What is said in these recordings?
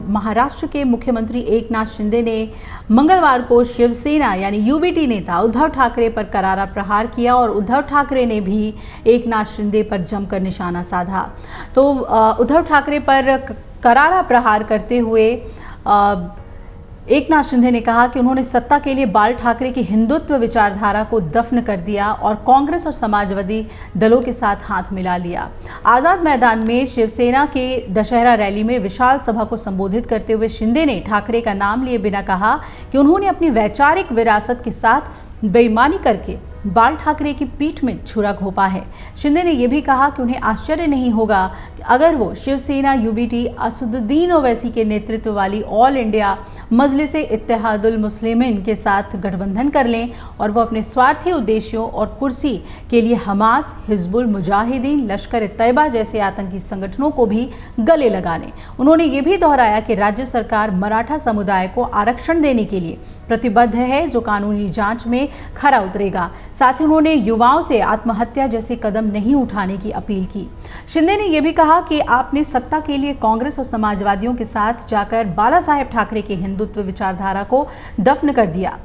महाराष्ट्र के मुख्यमंत्री एकनाथ शिंदे ने मंगलवार को शिवसेना यानी यूबीटी नेता उद्धव ठाकरे पर करारा प्रहार किया और उद्धव ठाकरे ने भी एकनाथ शिंदे पर जमकर निशाना साधा। तो उद्धव ठाकरे पर करारा प्रहार करते हुए एकनाथ शिंदे ने कहा कि उन्होंने सत्ता के लिए बाल ठाकरे की हिंदुत्व विचारधारा को दफन कर दिया और कांग्रेस और समाजवादी दलों के साथ हाथ मिला लिया। आज़ाद मैदान में शिवसेना के दशहरा रैली में विशाल सभा को संबोधित करते हुए शिंदे ने ठाकरे का नाम लिए बिना कहा कि उन्होंने अपनी वैचारिक विरासत के साथ बेईमानी करके बाल ठाकरे की पीठ में छुरा घोंपा है। शिंदे ने यह भी कहा कि उन्हें आश्चर्य नहीं होगा अगर वो शिवसेना यूबीटी असदुद्दीन ओवैसी के नेतृत्व वाली ऑल इंडिया मजलिस इत्तेहादुल मुस्लिमीन के साथ गठबंधन कर लें और वो अपने स्वार्थी उद्देश्यों और कुर्सी के लिए हमास, हिजबुल मुजाहिदीन, लश्कर ए तैयबा जैसे आतंकी संगठनों को भी गले लगा लें। उन्होंने ये भी दोहराया कि राज्य सरकार मराठा समुदाय को आरक्षण देने के लिए प्रतिबद्ध है, जो कानूनी जांच में खरा उतरेगा। साथ ही उन्होंने युवाओं से आत्महत्या जैसे कदम नहीं उठाने की अपील की। शिंदे ने यह भी कहा कि आपने सत्ता के लिए कांग्रेस और समाजवादियों के साथ जाकर बाला साहेब ठाकरे की हिंदुत्व विचारधारा को दफन कर दिया।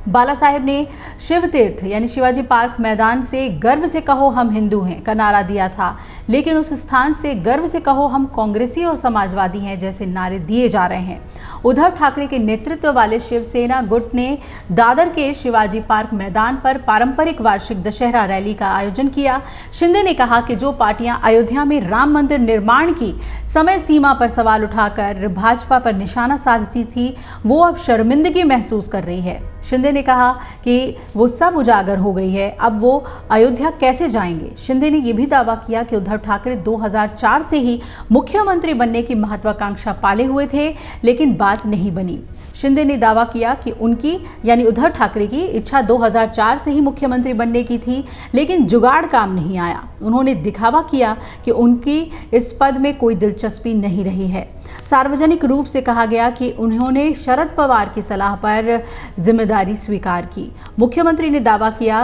बाला साहेब ने शिव तीर्थ यानी शिवाजी पार्क मैदान से गर्व से कहो हम हिंदू हैं का नारा दिया था, लेकिन उस स्थान से गर्व से कहो हम कांग्रेसी और समाजवादी हैं जैसे नारे दिए जा रहे हैं। उद्धव ठाकरे के नेतृत्व वाले शिवसेना गुट ने दादर के शिवाजी पार्क मैदान पर पारंपरिक वार्षिक दशहरा रैली का आयोजन किया। शिंदे ने कहा कि जो पार्टियां अयोध्या में राम मंदिर निर्माण की समय सीमा पर सवाल उठाकर भाजपा पर निशाना साधती थी, वो अब शर्मिंदगी महसूस कर रही है। शिंदे ने कहा कि वो सब उजागर हो गई है, अब वो अयोध्या कैसे जाएंगे। शिंदे ने यह भी दावा किया कि उद्धव ठाकरे 2004 से ही मुख्यमंत्री बनने की महत्वाकांक्षा पाले हुए थे, लेकिन बात नहीं बनी। शिंदे ने दावा किया कि उनकी यानी उद्धव ठाकरे की इच्छा 2004 से ही मुख्यमंत्री बनने की थी, लेकिन जुगाड़ काम नहीं आया। उन्होंने दिखावा किया कि उनकी इस पद में कोई दिलचस्पी नहीं रही है। सार्वजनिक रूप से कहा गया कि उन्होंने शरद पवार की सलाह पर जिम्मेदारी स्वीकार की। मुख्यमंत्री ने दावा किया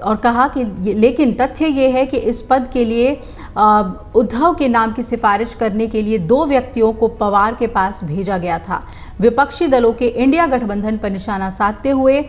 और कहा कि लेकिन तथ्य ये है कि इस पद के लिए उद्धव के नाम की सिफारिश करने के लिए 2 व्यक्तियों को पवार के पास भेजा गया था। विपक्षी दलों के इंडिया गठबंधन पर निशाना साधते हुए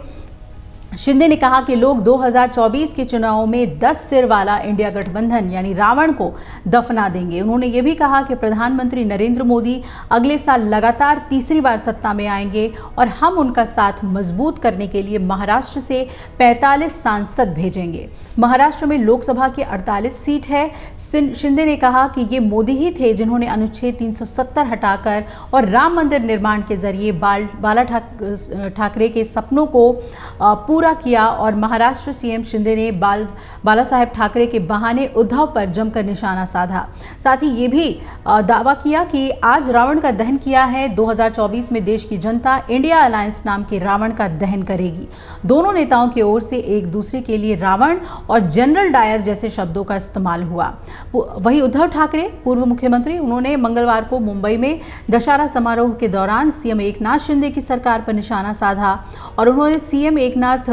शिंदे ने कहा कि लोग 2024 के चुनावों में 10 सिर वाला इंडिया गठबंधन यानी रावण को दफना देंगे। उन्होंने ये भी कहा कि प्रधानमंत्री नरेंद्र मोदी अगले साल लगातार तीसरी बार सत्ता में आएंगे और हम उनका साथ मजबूत करने के लिए महाराष्ट्र से 45 सांसद भेजेंगे। महाराष्ट्र में लोकसभा की 48 सीट है। शिंदे ने कहा कि ये मोदी ही थे जिन्होंने अनुच्छेद 370 हटाकर और राम मंदिर निर्माण के जरिए बाला ठाकरे के सपनों को पूरा किया और महाराष्ट्र सीएम शिंदे ने बाला साहेब ठाकरे के बहाने उद्धव पर जमकर निशाना साधा। साथ ही ये भी दावा किया कि आज रावण का दहन किया है, 2024 में देश की जनता इंडिया अलायंस नाम के रावण का दहन करेगी। दोनों नेताओं की ओर से एक दूसरे के लिए रावण और जनरल डायर जैसे शब्दों का इस्तेमाल हुआ। वहीं उद्धव ठाकरे पूर्व मुख्यमंत्री, उन्होंने मंगलवार को मुंबई में दशहरा समारोह के दौरान सीएम एकनाथ शिंदे की सरकार पर निशाना साधा और उन्होंने सीएम एकनाथ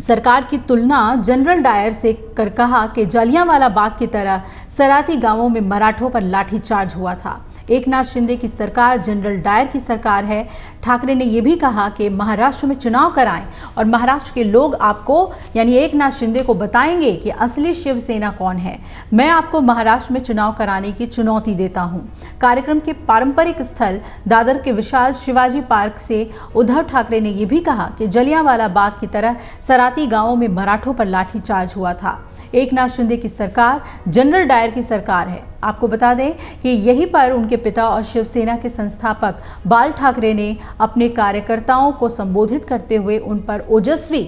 सरकार की तुलना जनरल डायर से कर कहा कि जलियांवाला बाग की तरह सराती गांवों में मराठों पर लाठीचार्ज हुआ था। एकनाथ शिंदे की सरकार जनरल डायर की सरकार है। ठाकरे ने यह भी कहा कि महाराष्ट्र में चुनाव कराएं और महाराष्ट्र के लोग आपको यानी एकनाथ शिंदे को बताएंगे कि असली शिवसेना कौन है। मैं आपको महाराष्ट्र में चुनाव कराने की चुनौती देता हूं। कार्यक्रम के पारंपरिक स्थल दादर के विशाल शिवाजी पार्क से उद्धव ठाकरे ने यह भी कहा कि जलियांवाला बाग की तरह सराती गांवों में मराठों पर लाठीचार्ज हुआ था। एकनाथ शिंदे की सरकार जनरल डायर की सरकार है। आपको बता दें कि यहीं पर उनके पिता और शिवसेना के संस्थापक बाल ठाकरे ने अपने कार्यकर्ताओं को संबोधित करते हुए उन पर ओजस्वी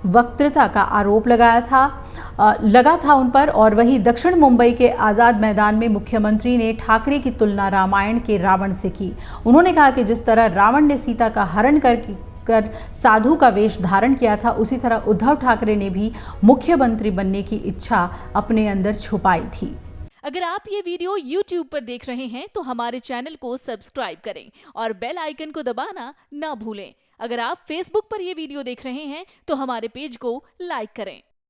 वक्तृता का आरोप लगा था उन पर। और वहीं दक्षिण मुंबई के आज़ाद मैदान में मुख्यमंत्री ने ठाकरे की तुलना रामायण के रावण से की। उन्होंने कहा कि जिस तरह रावण ने सीता का हरण कर साधु का वेश धारण किया था, उसी तरह उद्धव ठाकरे ने भी मुख्यमंत्री बनने की इच्छा अपने अंदर छुपाई थी। अगर आप ये वीडियो YouTube पर देख रहे हैं तो हमारे चैनल को सब्सक्राइब करें और बेल आइकन को दबाना ना भूलें। अगर आप Facebook पर ये वीडियो देख रहे हैं तो हमारे पेज को लाइक करें।